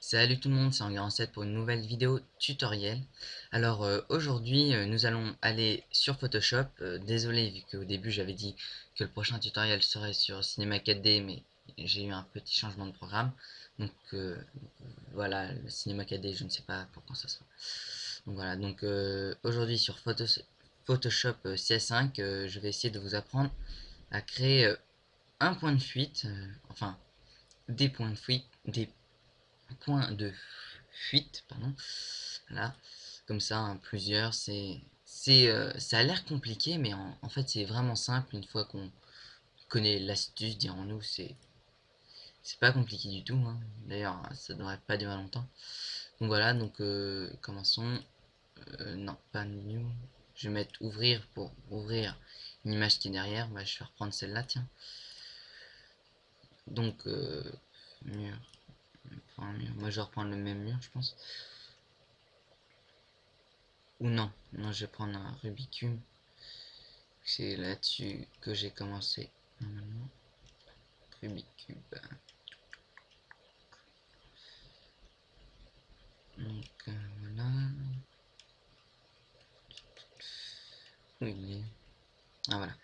Salut tout le monde, c'est Anguin7 pour une nouvelle vidéo tutoriel. Alors aujourd'hui nous allons aller sur Photoshop. Désolé vu qu'au début j'avais dit que le prochain tutoriel serait sur Cinema 4D, mais j'ai eu un petit changement de programme. Donc voilà, le Cinema 4D je ne sais pas pour quand ça sera. Donc voilà, donc aujourd'hui sur Photoshop CS5, je vais essayer de vous apprendre à créer un point de fuite, enfin des points de fuite, des point de fuite, pardon. Voilà, comme ça, hein, plusieurs, ça a l'air compliqué, mais en fait, c'est vraiment simple une fois qu'on connaît l'astuce, dirons-nous, c'est pas compliqué du tout, hein. D'ailleurs, ça devrait pas durer longtemps. Donc voilà, donc commençons. Non, pas new. Je vais mettre ouvrir pour ouvrir une image qui est derrière. Bah, je vais reprendre celle-là, tiens. Donc, mur, mur. Moi, je vais reprendre le même mur, je pense. Ou non, non, je vais prendre un Rubik's Cube. C'est là-dessus que j'ai commencé. Normalement, Rubik's Cube. Donc voilà. Où il est? Ah voilà.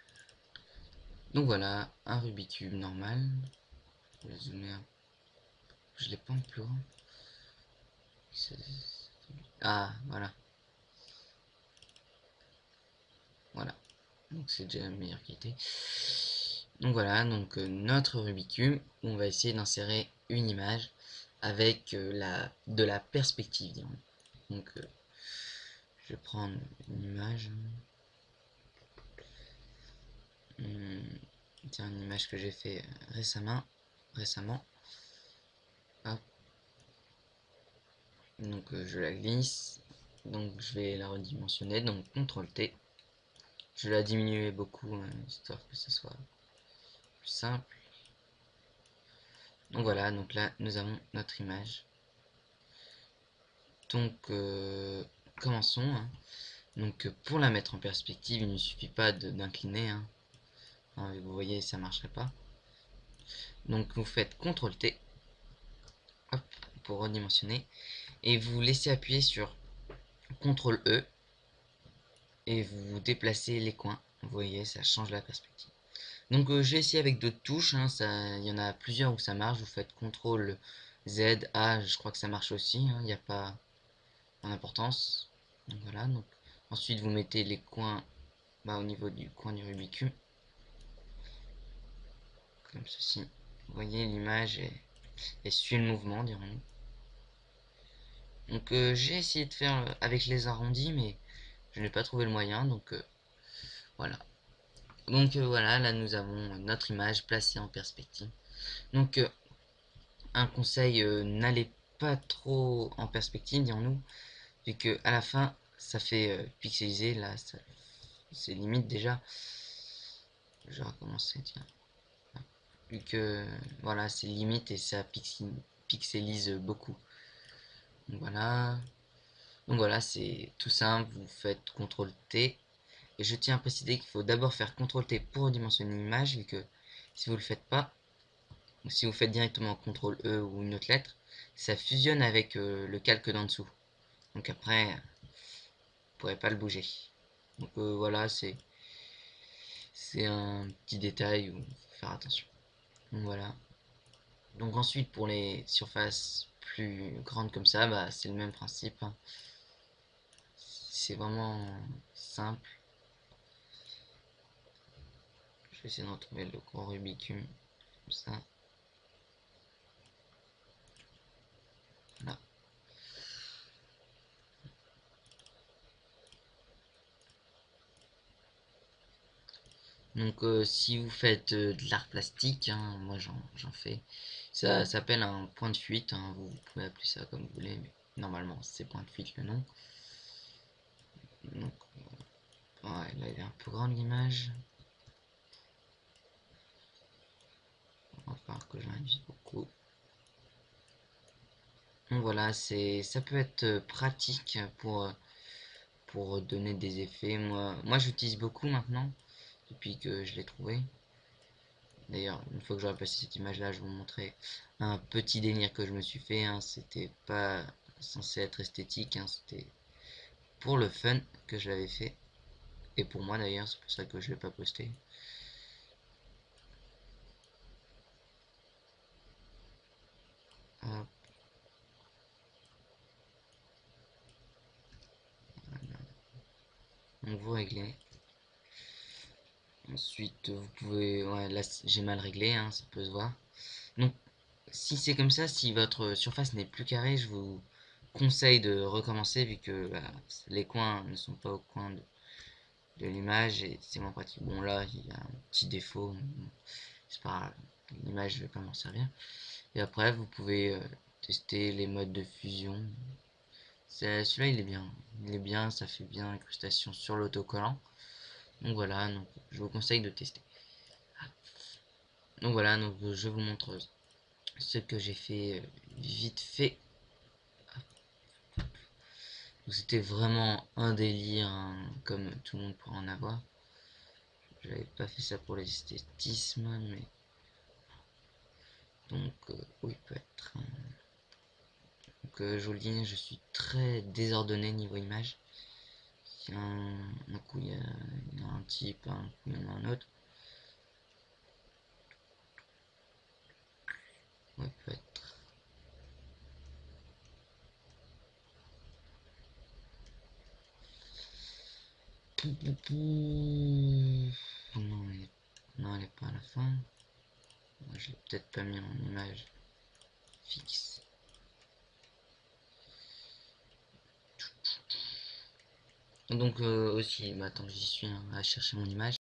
Donc voilà, un Rubik's Cube normal. Je vais zoomer un. Je l'ai pas en plus grand. Ah voilà. Voilà. Donc c'est déjà la meilleure qualité. Donc voilà, donc notre Rubik's Cube, on va essayer d'insérer une image avec de la perspective, disons. Donc je vais prendre une image. Tiens, une image que j'ai fait récemment. Hop. Donc je la glisse. Donc je vais la redimensionner. Donc CTRL T. Je vais la diminuer beaucoup, histoire que ce soit plus simple. Donc voilà, donc là nous avons notre image. Donc commençons, hein. Donc pour la mettre en perspective, il ne suffit pas d'incliner, hein. Vous voyez, ça ne marcherait pas. Donc vous faites CTRL T, hop, pour redimensionner, et vous laissez appuyer sur CTRL E et vous déplacez les coins. Vous voyez, ça change la perspective. Donc j'ai essayé avec d'autres touches, hein, il y en a plusieurs où ça marche. Vous faites CTRL Z, A, je crois que ça marche aussi, hein, il n'y a pas d'importance. Donc voilà, donc ensuite vous mettez les coins, au niveau du coin du Rubik's Cube, comme ceci. Vous voyez, l'image suit le mouvement, dirons-nous. Donc j'ai essayé de faire avec les arrondis, mais je n'ai pas trouvé le moyen, donc voilà. Donc voilà, là nous avons notre image placée en perspective. Donc un conseil, n'allez pas trop en perspective, dirons-nous, vu que à la fin ça fait pixeliser, là c'est limite déjà. Je vais recommencer, tiens. Vu que voilà, c'est limite et ça pixelise beaucoup. Donc voilà. Donc voilà, c'est tout simple, vous faites CTRL T. Et je tiens à préciser qu'il faut d'abord faire CTRL T pour dimensionner une image, vu que si vous le faites pas, ou si vous faites directement CTRL E ou une autre lettre, ça fusionne avec le calque d'en dessous. Donc après, vous ne pourrez pas le bouger. Donc voilà, c'est un petit détail où il faut faire attention. Donc voilà. Donc ensuite, pour les surfaces plus grandes comme ça, c'est le même principe, hein. C'est vraiment simple. Je vais essayer de retrouver le gros Rubik's Cube, comme ça. Voilà. Donc si vous faites de l'art plastique, hein, moi j'en fais, ça s'appelle un point de fuite, hein, vous pouvez appeler ça comme vous voulez, mais normalement c'est point de fuite le nom. Donc ouais, là il est un peu grande l'image. On va voir que je réduise beaucoup. Donc voilà, ça peut être pratique pour donner des effets. Moi j'utilise beaucoup maintenant, depuis que je l'ai trouvé. D'ailleurs, une fois que j'aurai placé cette image là, je vais vous montrer un petit délire que je me suis fait, hein. C'était pas censé être esthétique, hein. C'était pour le fun que je l'avais fait, et pour moi d'ailleurs, c'est pour ça que je l'ai pas posté. Hop, donc vous réglez. Ensuite, vous pouvez, ouais, là j'ai mal réglé, hein, ça peut se voir. Donc si c'est comme ça, si votre surface n'est plus carrée, je vous conseille de recommencer vu que bah, les coins ne sont pas au coin de l'image et c'est moins pratique. Bon là, il y a un petit défaut, bon, c'est pas grave, l'image je vais pas m'en servir. Et après, vous pouvez tester les modes de fusion. Celui-là, il est bien, ça fait bien l'incrustation sur l'autocollant. Donc voilà, donc je vous conseille de tester. Donc voilà, donc je vous montre ce que j'ai fait vite fait. C'était vraiment un délire, hein, comme tout le monde pourra en avoir. J'avais pas fait ça pour l'esthétisme, mais donc oui, peut être. Donc je vous le dis, je suis très désordonné niveau image. Un coup il y a un type, un coup il y en a un autre. Ouais, peut être. Non, non, elle est pas à la fin. Je l'ai peut-être pas mis en image fixe. Donc aussi, bah, attends, j'y suis hein, à chercher mon image.